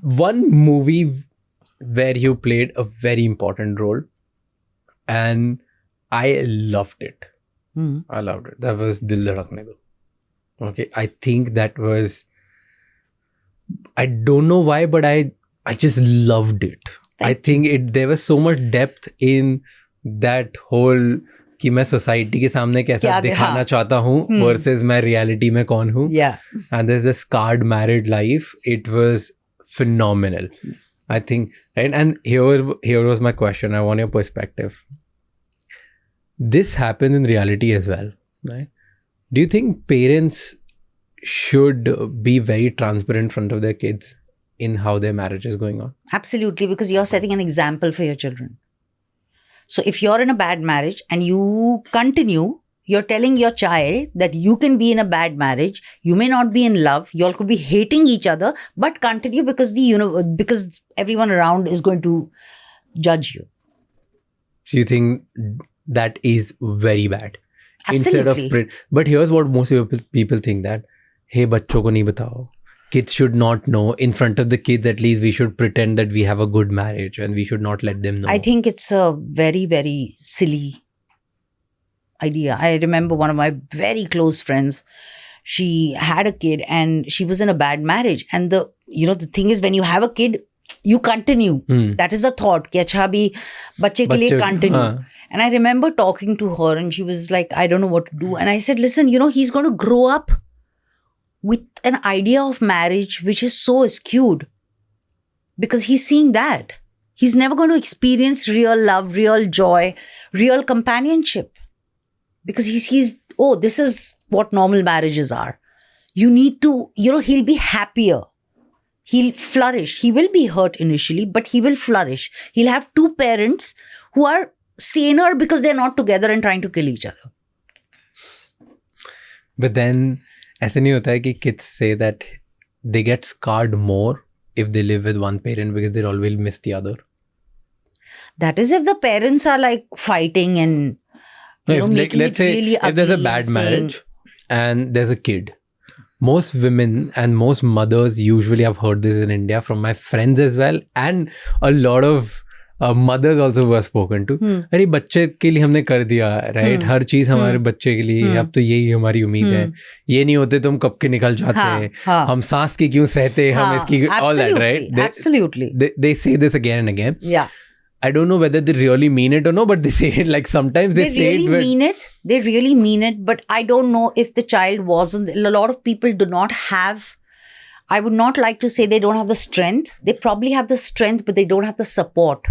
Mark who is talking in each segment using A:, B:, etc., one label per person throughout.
A: one movie where you played a very important role, and I loved it. I loved it. That was Dil Dhadakne Do. Okay, I think that was, I don't know why, but I just loved it. I think there was so much depth in that whole कि मैं society के सामने कैसा दिखाना चाहता हूँ versus मैं reality में कौन हूँ.
B: Yeah.
A: And there's a scarred married life. It was phenomenal. I think, right? And here was my question. I want your perspective. This happens in reality as well, right? Do you think parents should be very transparent in front of their kids in how their marriage is going on?
B: Absolutely, because you're setting an example for your children. So if you're in a bad marriage and you continue, you're telling your child that you can be in a bad marriage, you may not be in love, you all could be hating each other, but continue because because everyone around is going to judge you.
A: So you think that is very bad?
B: Absolutely.
A: But here's what most people think, that hey, bachcho ko nahi batao. Kids should not know. In front of the kids, at least we should pretend that we have a good marriage and we should not let them know.
B: I think it's a very, very silly idea. I remember one of my very close friends, she had a kid and she was in a bad marriage. And the thing is, when you have a kid, you continue. That is the thought. Ki acha bhi bacche ke liye continue. And I remember talking to her and she was like, I don't know what to do. And I said, listen, he's going to grow up with an idea of marriage which is so skewed because he's seeing that. He's never going to experience real love, real joy, real companionship because he sees, oh, this is what normal marriages are. You need to, he'll be happier. He'll flourish. He will be hurt initially, but he will flourish. He'll have two parents who are saner because they're not together and trying to kill each other.
A: But then, ऐसे नहीं होता है कि kids say that they get scarred more if they live with one parent because they'll always miss the other?
B: That is if the parents are like fighting and
A: let's say
B: really
A: if there's a bad marriage and there's a kid. Most women and most mothers, usually I've heard this in India from my friends as well, and a lot of mothers also were spoken to. अरे बच्चे के लिए हमने कर दिया, right? हर चीज हमारे बच्चे के लिए, अब तो यही हमारी उम्मीद है. ये नहीं होते तो हम कब के निकल जाते, हम सांस की क्यों सहते, हम इसकी, all that, right?
B: Absolutely.
A: They say this again and again.
B: Yeah.
A: I don't know whether they really mean it or no, but they say it like sometimes they say
B: really
A: it.
B: Mean it. They really mean it, but I don't know if the child wasn't. A lot of people do not have. I would not like to say they don't have the strength. They probably have the strength, but they don't have the support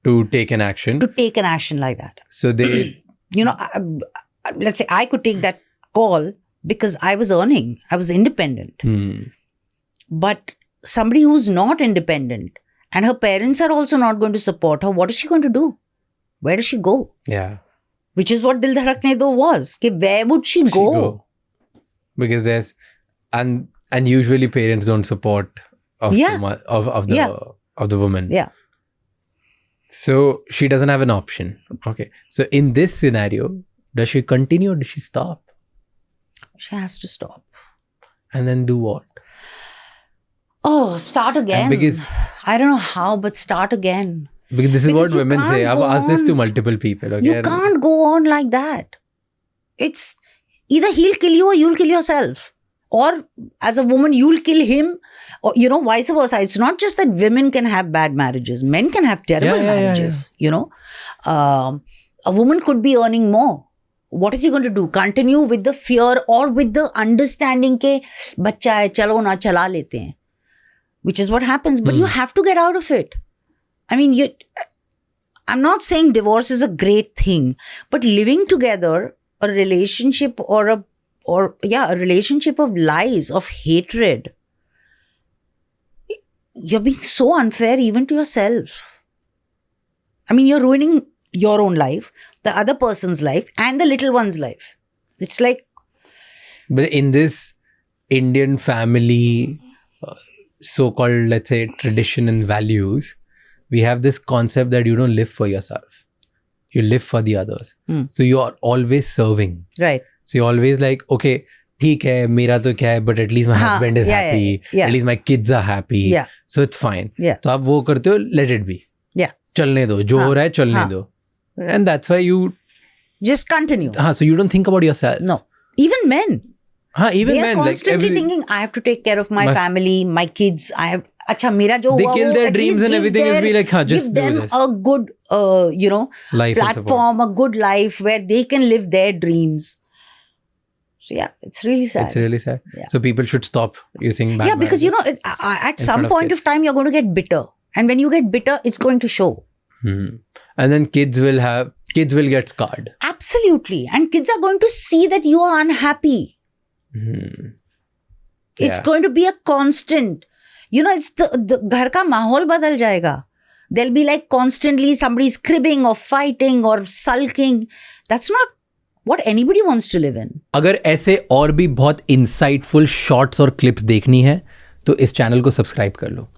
A: to take an action.
B: To take an action like that.
A: So they,
B: let's say I could take that call because I was earning. I was independent. But somebody who's not independent and her parents are also not going to support her, what is she going to do? Where does she go?
A: Yeah.
B: Which is what Dil Dhadakne Do was. Where would she go?
A: Because there's, and usually parents don't support of the woman.
B: Yeah.
A: So she doesn't have an option. Okay. So in this scenario, does she continue or does she stop?
B: She has to stop.
A: And then do what?
B: Oh, start again.
A: Because
B: I don't know how, but start again.
A: Because this is what women say. I've asked this to multiple people. Okay?
B: You can't go on like that. It's either he'll kill you or you'll kill yourself. Or as a woman, you'll kill him. Or, vice versa. It's not just that women can have bad marriages. Men can have terrible marriages. A woman could be earning more. What is he going to do? Continue with the fear or with the understanding ke bachcha hai, chalo na chala lete hain. Which is what happens. But you have to get out of it. I mean, I'm not saying divorce is a great thing. But living together, a relationship a relationship of lies, of hatred, you're being so unfair even to yourself. I mean, you're ruining your own life, the other person's life, and the little one's life. It's like...
A: But in this Indian family, so-called, let's say, tradition and values, we have this concept that you don't live for yourself. You live for the others. So you are always serving.
B: Right.
A: So you're always like, okay, ठीक है मेरा तो क्या है but at least my
B: हाँ,
A: husband is
B: yeah,
A: happy,
B: yeah.
A: At least my kids are happy,
B: Yeah.
A: So it's fine.
B: Yeah.
A: तो आप वो करते हो, लेट इट बी,
B: Yeah.
A: चलने दो, जो
B: हाँ,
A: हो रहा है चलने
B: हाँ.
A: दो. And that's why you,
B: Just continue.
A: हाँ, so you don't think about yourself.
B: No. Even men.
A: हाँ, even
B: They are
A: men, like
B: constantly
A: every,
B: thinking, I have to take care of my family, my kids. I have. अच्छा मेरा जो
A: they
B: हुआ
A: kill
B: वो
A: their
B: at
A: dreams
B: least
A: and
B: give
A: everything is
B: their-
A: be like, हाँ, just
B: give
A: do
B: them
A: this.
B: a good,
A: Life and support.
B: platform, a good life where they can live their dreams. So yeah, it's really sad.
A: It's really sad.
B: Yeah.
A: So people should stop using bad
B: Yeah, because
A: language.
B: at
A: in
B: some
A: front of
B: point
A: kids.
B: of time you're going to get bitter, and when you get bitter, it's going to show.
A: And then kids will get scarred.
B: Absolutely, and kids are going to see that you are unhappy. It's
A: Yeah.
B: going to be a constant. It's the घर का माहौल बदल जाएगा. There'll be like constantly somebody's cribbing or fighting or sulking. That's not what anybody wants to live in.
A: अगर ऐसे और भी बहुत इंसाइटफुल शॉर्ट्स और क्लिप्स देखनी है तो इस चैनल को सब्सक्राइब कर लो.